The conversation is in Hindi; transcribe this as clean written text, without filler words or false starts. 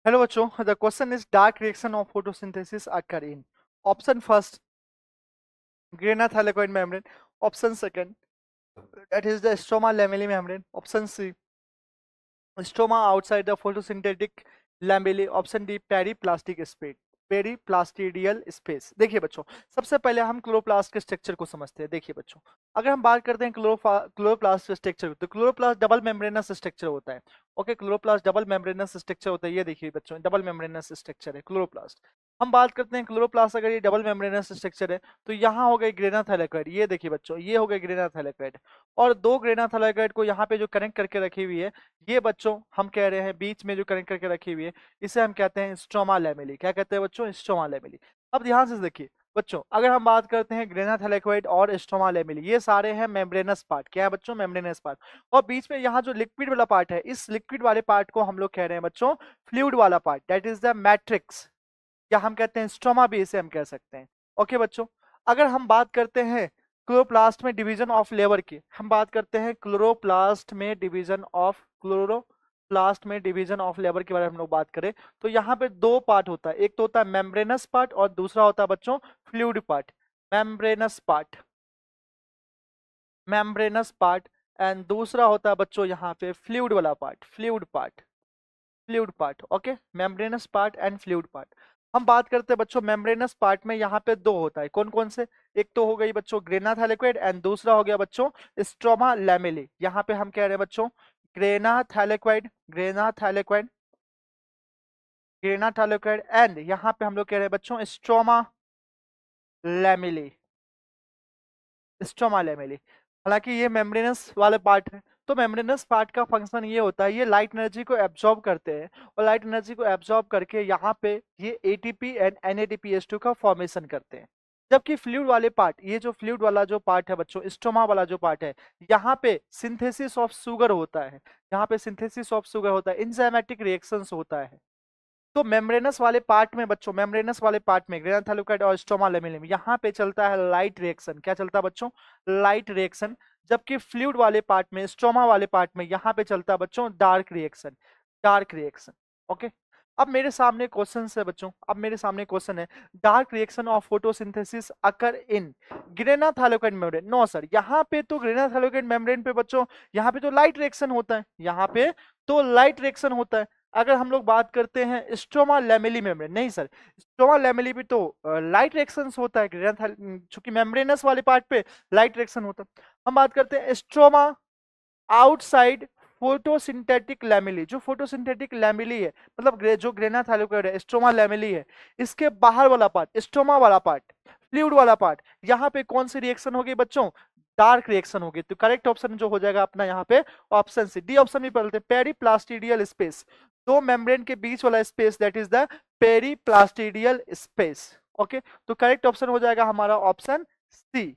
Hello बच्चों, the question is dark reaction of photosynthesis occur in option first Grena thylakoid membrane, option second that is the stroma lamellae membrane, option C stroma outside the photosynthetic lamellae, option D periplastic space periplastidial space. देखिए बच्चों, सबसे पहले हम क्लोरोप्लास्ट के स्ट्रक्चर को समझते हैं। देखिए बच्चों, अगर हम बात करते हैं क्लोरोप्लास्ट के स्ट्रक्चर, तो क्लोरोप्लास्ट डबल मेम्ब्रेनस स्ट्रक्चर होता है। Okay, chloroplast double membranous structure होता है। ये देखिए बच्चों, डबल मेम्ब्रेनस स्ट्रक्चर है क्लोरोप्लास्ट। हम बात करते हैं क्लोरोप्लास्ट, अगर ये डबल मेम्ब्रेनस स्ट्रक्चर है तो यहाँ हो गई ग्रेना थैलेकोइड। ये देखिए बच्चों, ये हो गई ग्रेना थैलेकोइड, और दो ग्रेना थैलेकोइड को यहाँ पे जो कनेक्ट करके रखी हुई है, ये बच्चों हम कह रहे हैं बीच में जो कनेक्ट करके रखी हुई है, इसे हम कहते हैं स्ट्रोमा लैमेली। क्या कहते हैं बच्चों? Stroma lamellae. अब ध्यान से देखिए बच्चों, अगर हम बात करते हैं ग्रेना थैलेकोइड और स्ट्रोमा लैमेली, ये सारे हैं मेम्ब्रेनस पार्ट। क्या है बच्चों? Membranes part. और बीच में यहाँ जो लिक्विड वाला पार्ट है, इस लिक्विड वाले पार्ट को हम लोग कह रहे हैं बच्चों फ्लूइड वाला part, that is the matrix, या हम कहते हैं स्ट्रोमा भी इसे हम कह सकते हैं। ओके बच्चों, अगर हम बात करते हैं क्लोरोप्लास्ट में डिवीजन ऑफ लेबर की, हम बात करते हैं क्लोरोप्लास्ट में डिवीजन ऑफ लेबर के बारे में हम लोग बात करें, तो यहाँ पे दो पार्ट होता है। एक तो होता है मेम्ब्रेनस पार्ट और दूसरा होता है बच्चों fluid part. Membranes part and दूसरा होता है बच्चों यहाँ पे फ्लूइड वाला part, fluid part. Okay, membranes part and fluid part. हम बात करते हैं बच्चों मेम्ब्रेनस पार्ट में, यहाँ पे दो होता है। कौन कौन से? एक तो हो गई बच्चों ग्रेना थैलेकोइड एंड दूसरा हो गया बच्चों स्ट्रोमा लैमेली। यहाँ पे हम कह रहे हैं बच्चों ग्रेना थैलेकोइड एंड यहाँ पे हम लोग कह रहे हैं बच्चों लैमेली स्ट्रोमा लैमेली। हालांकि ये मेम्ब्रेनस वाले पार्ट है, तो मेम्ब्रेनस पार्ट का फंक्शन ये होता है, ये लाइट एनर्जी को एब्जॉर्ब करते हैं, और लाइट एनर्जी को एब्जॉर्ब करके यहाँ पे ये एटीपी एंड NADPH2 का फॉर्मेशन करते हैं। जबकि फ्लूइड वाले पार्ट, ये जो फ्लूइड वाला जो पार्ट है बच्चों, स्टोमा वाला जो पार्ट है, यहाँ पे सिंथेसिस ऑफ शुगर होता है, एंजाइमेटिक रिएक्शंस होता है। तो मेम्ब्रेनस वाले पार्ट में बच्चों, ग्रेना थैलेकोइड और स्ट्रोमा लैमेलियम, यहाँ पे चलता है लाइट रिएक्शन। क्या चलता है बच्चों? Light reaction. जबकि फ्लूइड वाले पार्ट में, स्ट्रोमा वाले पार्ट में, यहाँ पे चलता है बच्चों डार्क रिएक्शन। ओके, अब मेरे सामने क्वेश्चन है बच्चों, dark reaction of photosynthesis occur in grana thylakoid membrane. No sir, यहाँ पे तो ग्रेना थैलेकोइड मेम्ब्रेन पे बच्चों, यहाँ पे तो लाइट रिएक्शन होता है। अगर हम लोग बात करते हैं स्ट्रोमा लैमेली मेम्ब्रेन, नहीं सर, स्ट्रोमा लैमेली भी तो लाइट रिएक्शंस होता है, चूंकि मेम्ब्रेनस वाले पार्ट पे लाइट रिएक्शन होता है। हम बात करते हैं स्ट्रोमा आउटसाइड फोटोसिंथेटिक लैमेली, जो फोटोसिंथेटिक लैमेली है, मतलब जो ग्रेना थैलेकोइड है, स्ट्रोमा लैमेली है, इसके बाहर वाला पार्ट, स्ट्रोमा वाला पार्ट, फ्लूइड वाला पार्ट, यहाँ पे कौन सी रिएक्शन होगी बच्चों? डार्क रिएक्शन होगी। तो करेक्ट ऑप्शन जो हो जाएगा अपना यहाँ पे ऑप्शन सी, डी ऑप्शन भी पढ़ते हैं, पेरीप्लास्टिडियल स्पेस, दो मेम्ब्रेन के बीच वाला space, that is the periplastidial space. Okay, तो करेक्ट ऑप्शन हो जाएगा हमारा ऑप्शन सी।